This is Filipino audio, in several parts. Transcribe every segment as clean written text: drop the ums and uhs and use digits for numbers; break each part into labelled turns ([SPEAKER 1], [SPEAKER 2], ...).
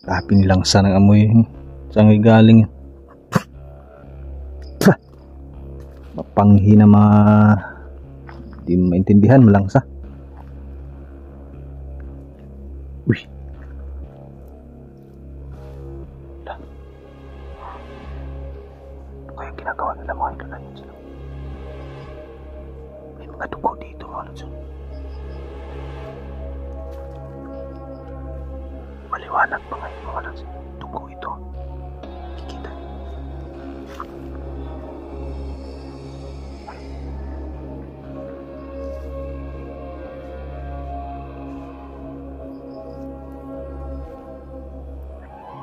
[SPEAKER 1] Kapi nilang sa ng amoy. Saan galing? Mapanghi na di maintindihan malangsa. Uy. Ano kaya ginagawa nila mga idol? Ayun sila. May mga dugo dito mga idol. Maliwanag pa ngayon mga idol. Dugo ito. Kikita niyo.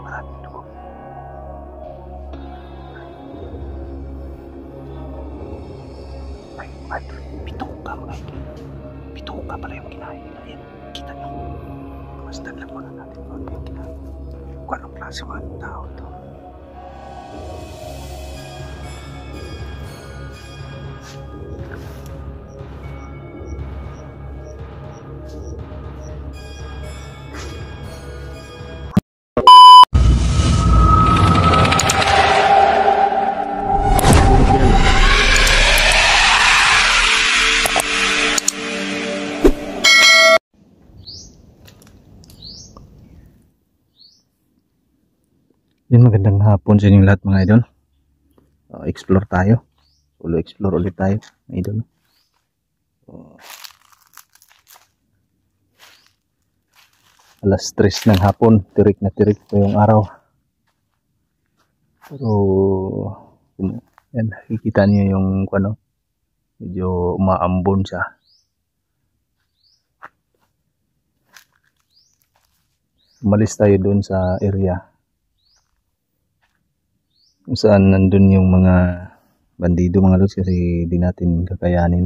[SPEAKER 1] Maraming dugo. Ay, bituka mga idol. Bituka pala yung kinain nila. Yan, kita niyo. Masdan lang muna natin kung ano yung kinain. Kung anong klase mga tao ito. Yan, magandang hapon sa inyong lahat mga idol. Explore tayo. Solo explore ulit tayo mga idol. Alas 3 ng hapon, tirik na tirik pa yung araw. Pero yan, nakikita niyo yung ano, medyo umaambon siya. Umalis tayo doon sa area kung saan nandun yung mga bandido mga lods, kasi di natin kakayanin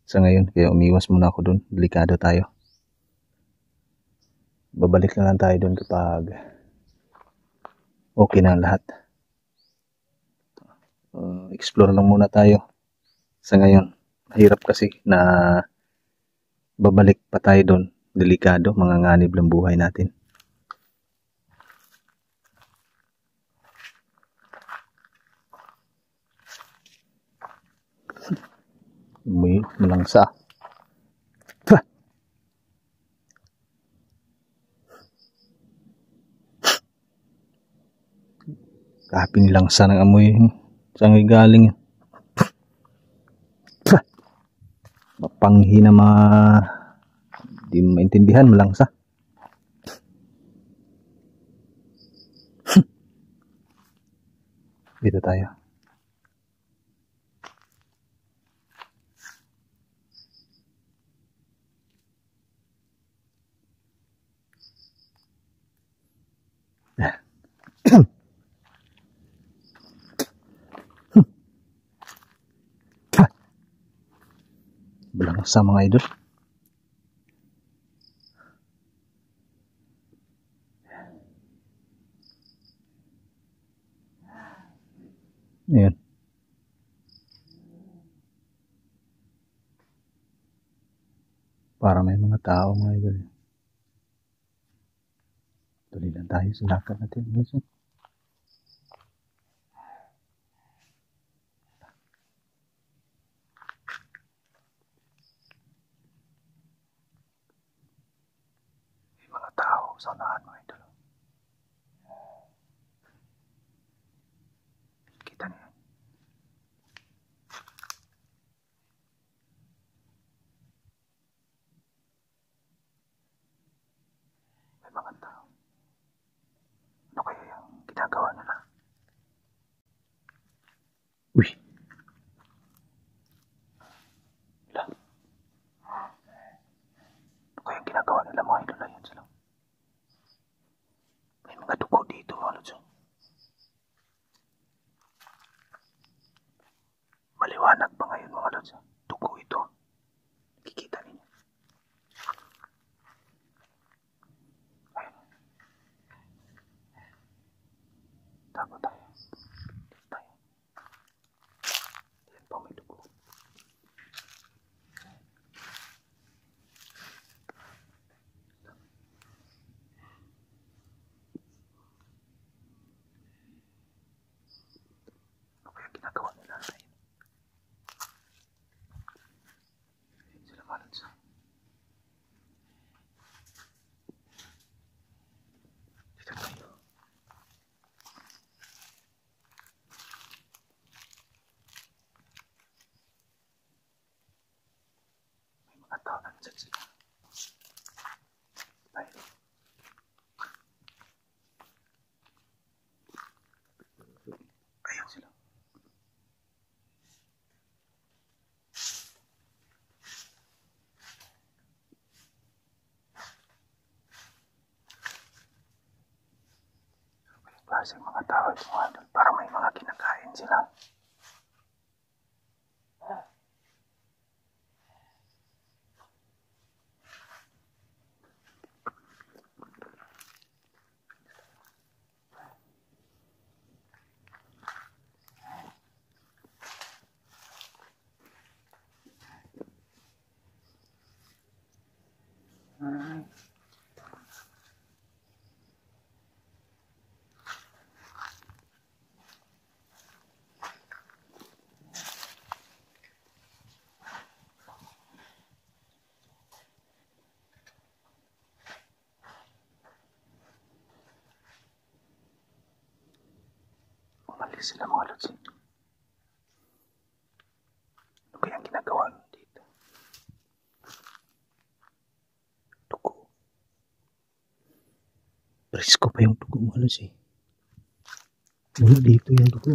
[SPEAKER 1] sa ngayon, kaya umiwas muna ako doon. Delikado tayo. Babalik na lang tayo doon kapag okay na lahat. Explore lang muna tayo sa ngayon. Mahirap kasi na babalik pa tayo doon. Delikado, mga nganib ng buhay natin. May malangsa. Kapi nilang sa ng amoy. Saan galing? Mapanghi na di maintindihan malangsa. Dito tayo. Malangsa mga idol. Ayan. Para may mga tao mga idol. Tuloy lang tayo sa lakad natin. May mga tao sa unahan mga idol. Kita niyo. May mga tao. Ano kaya yung ginagawa nila? Uy. Ano kaya yung ginagawa nila mga idol? Ayun sila. May mga dugo dito mga lods. Maliwanag pa ngayon mga lods. Dugo ito. Nakikita niyo. Tago tayo. Dito tayo. Yan pa may dugo. Nandyan sila. Ay. Ayan sila. Klaseng mga tao ito mga idol. Para may mga kinakain sila. Umalis sila mga lods. Ano kayang ginagawa dito? Dugo. Presko pa yung dugo mga lods eh. Wala dito yung dugo.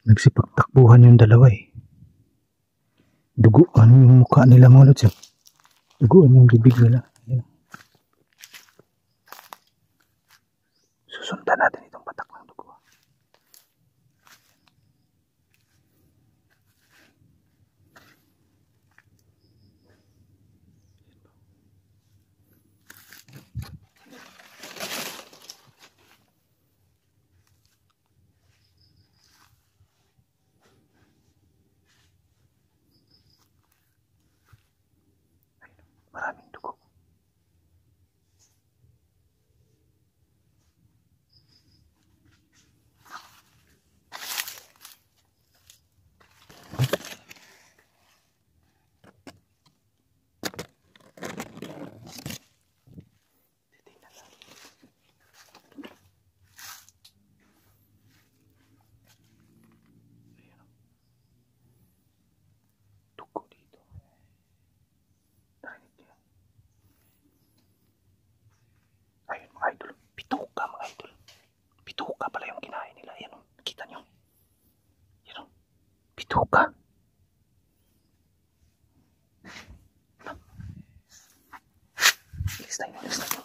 [SPEAKER 1] Nagsipagtakbuhan yung dalawa eh. Duguan yung mukha nila mga lods eh. Duguan yung bibig nila. Ayan. Susundan natin itong patak ng dugo. Maraming dugo. Dugo dito. Narinig yan. Ayun mga idol. Bituka mga idol. Bituka pala yung kinain nila. Ayan o. Nakita nyo. Ayan o. Bituka. Alis tayo. Alis tayo.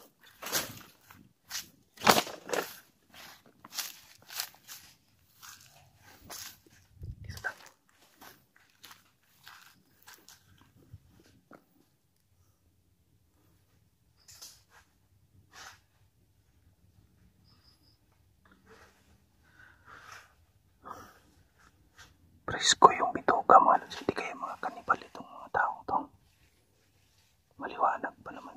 [SPEAKER 1] Dito tayo. Presko yung bituka mga lods. Hindi kaya mga kanibal itong mga taong to. Maliwanag pa naman.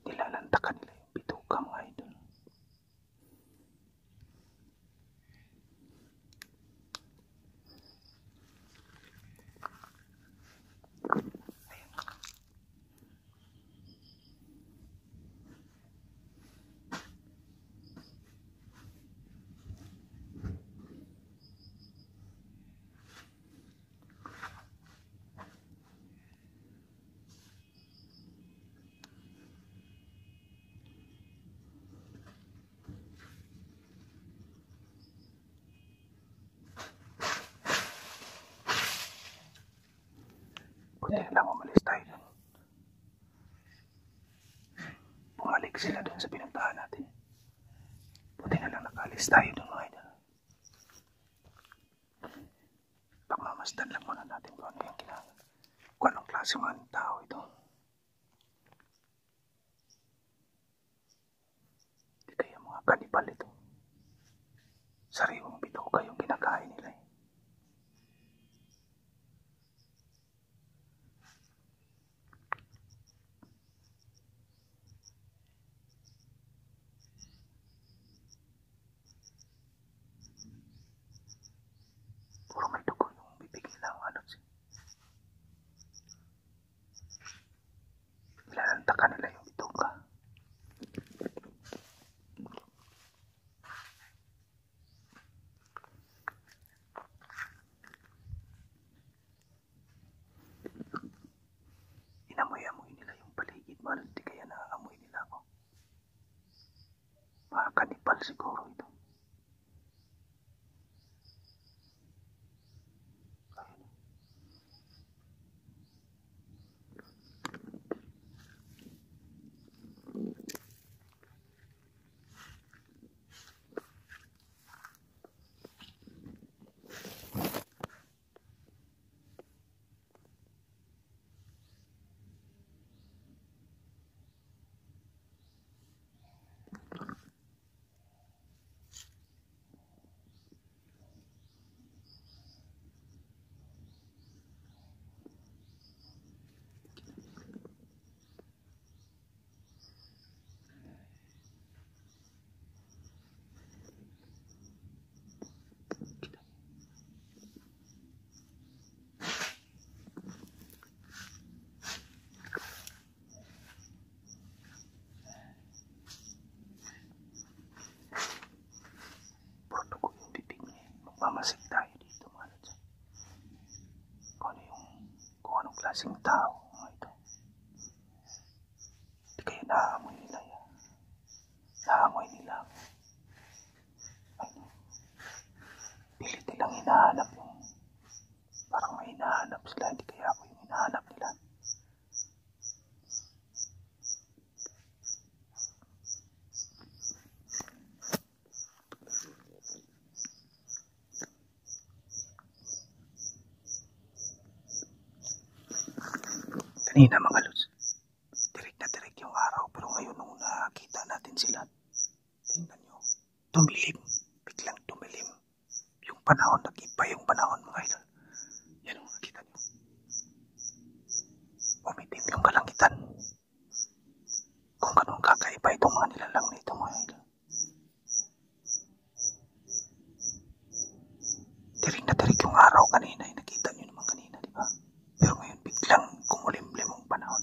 [SPEAKER 1] Nilalantakan nila yung bituka mga idol. Buti na lang umalis tayo dun. Bumalik sila dun sa pinuntahan natin. Buti na lang nakalis tayo dun mga idol. Pagmamasdan lang muna natin kung ano yung ginagawa. Kung anong klase mga tao ito. Hindi kaya mga kanibal ito. Sariwang bituka yung kinakain nila eh. Puro may dugo yung bibig nila mga lods. Nilalantakan nila yung bituka. siguro ito. Mamasig tayo dito mga lods. Kung anong klaseng tao mga ito. Hindi kayo naamoy nila yan. Naamoy nila. Pilit nilang hinahanap yung parang may hinahanap sila. Hindi kaya ako yung hinahanap nila. Kanina mga lods, direk na direk yung araw, pero ngayon nung nakita natin sila, tingnan nyo, tumilim, biglang tumilim. Yung panahon, nag-iba yung panahon mga idol. Yan ang nakita nyo. Umitim yung kalangitan. Kung ganun kakaiba itong mga nilalang na ito mga idol. Direk na direk yung araw kanina, nakita nyo naman kanina, di ba? Pero ngayon biglang kumulimlim ang panahon.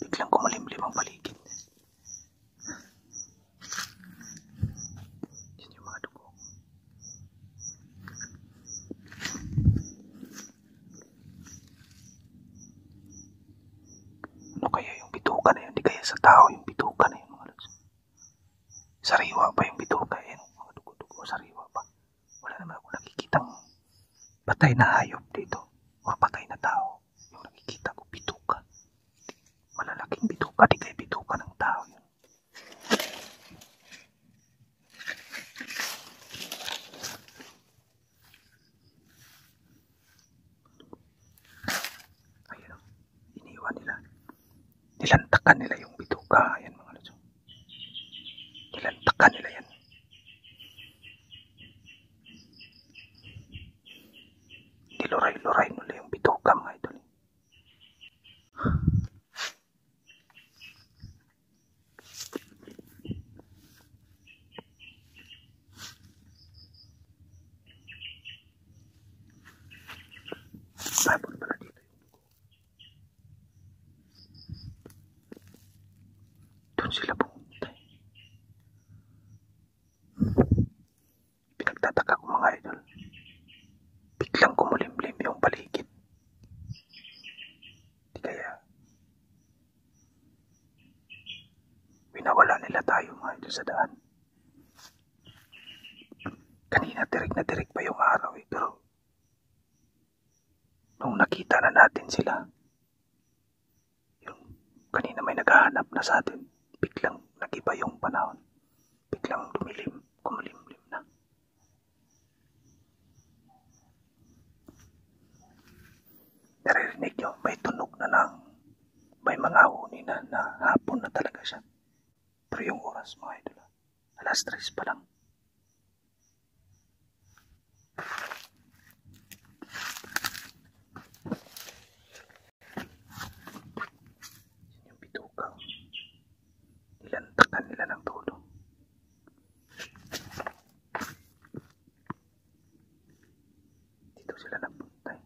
[SPEAKER 1] Biglang kumulimlim ang paligid. Yan yung mga dugo. Ano kaya yung bituka na yun? Di kaya sa tao yung bituka na yun mga lods? Sariwa pa yung bituka yun. Mga dugo-dugo, sariwa pa. Wala naman ako nakikitang patay na hayop dito. O patay na tao. Yung nakikita ko, bituka. Malalaking bituka, di kaya bituka ng tao yun. Ayun o, iniwan nila. Nilantakan nila yung bituka. Ayan mga lods. Nilantakan nila yan. Niluray-luray nila yung bituka mga idol. Sabon pala dito yung dugo. Doon sila pumunta. Pinagtataka ko mga idol. Biglang kumulimlim yung paligid. Di kaya winawala nila tayo mga idol sa daan. Kanina na direk pa yung araw eh, pero nung nakita na natin sila, yung kanina may naghahanap na sa atin, biglang nagiba yung panahon. Biglang dumilim, kumulimlim na. Naririnig nyo, may tunog na ng may mga huni na hapon na talaga siya. Pero yung oras mga idol, alas 3 pa lang. Yung bituka, nilantakan nila ng todo. Dito sila napunta eh.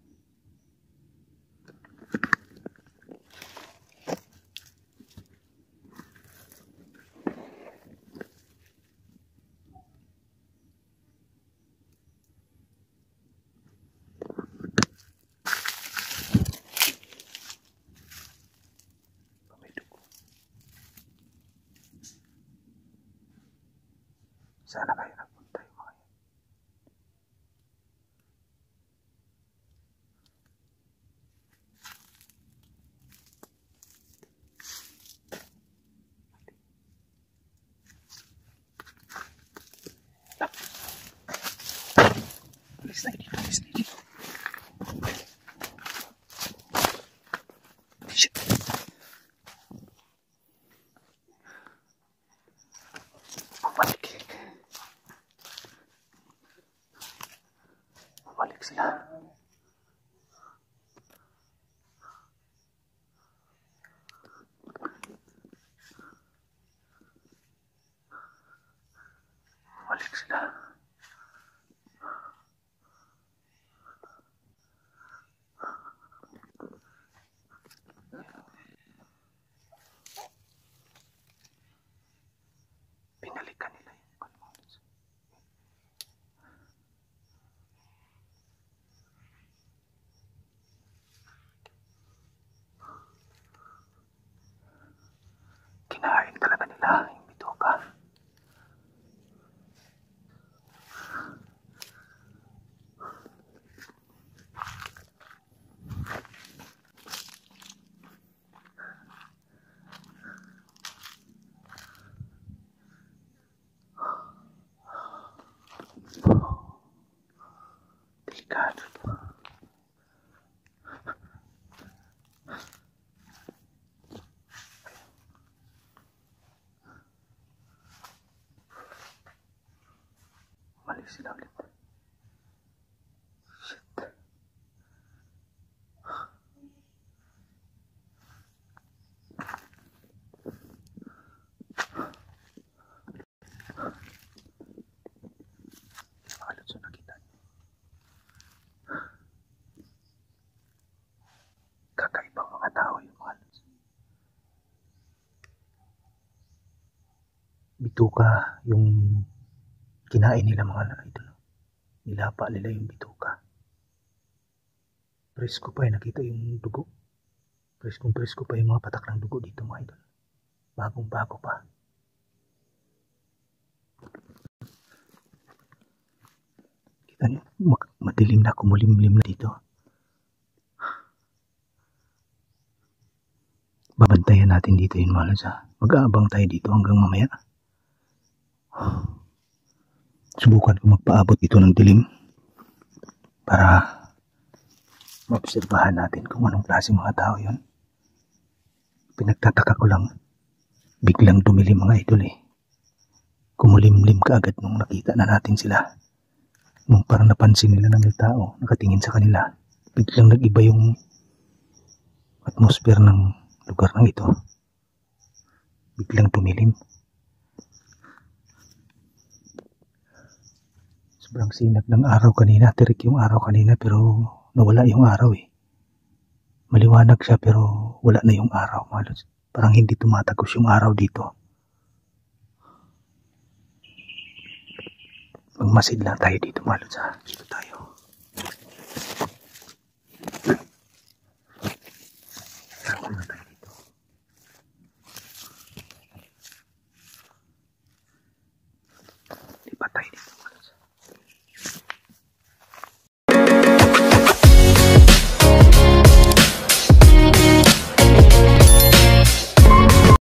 [SPEAKER 1] Sana kayo nagpunta yung mga yun. Alis na dito, alis na dito. Shit. Bumalik. Bumalik sila. Bumalik sila. Pinalikan nila yung kalmos. Kinain talaga nila yung bituka. Delikado. Mali sila ulit. Shit. Makalot sa nakita niyo. Kakaibang mga tao yung mga lods. Bituka yung kinain nila mga idol. Nilapa nila yung bituka. Presko pa nakita yung dugo. Presko pa yung mga patak ng dugo dito mga idol. Bagong bago pa. Kita niyo, madilim na, kumulimlim na dito. Babantayan natin dito yun mga lods. Mag-aabang tayo dito hanggang mamaya. Subukan ko magpaabot ito ng dilim para maobserbahan natin kung anong klase mga tao yun. Pinagtataka ko lang, biglang dumilim mga idol eh. Kumulimlim kaagad nung nakita na natin sila. Nung parang napansin nila na may tao nakatingin sa kanila, biglang nag-iba yung atmosphere ng lugar ng ito. Biglang dumilim. Sobrang sinag ng araw kanina. Tirik yung araw kanina pero nawala yung araw eh. Maliwanag siya pero wala na yung araw. Parang hindi tumatagos yung araw dito. Magmasid lang tayo dito mga lods.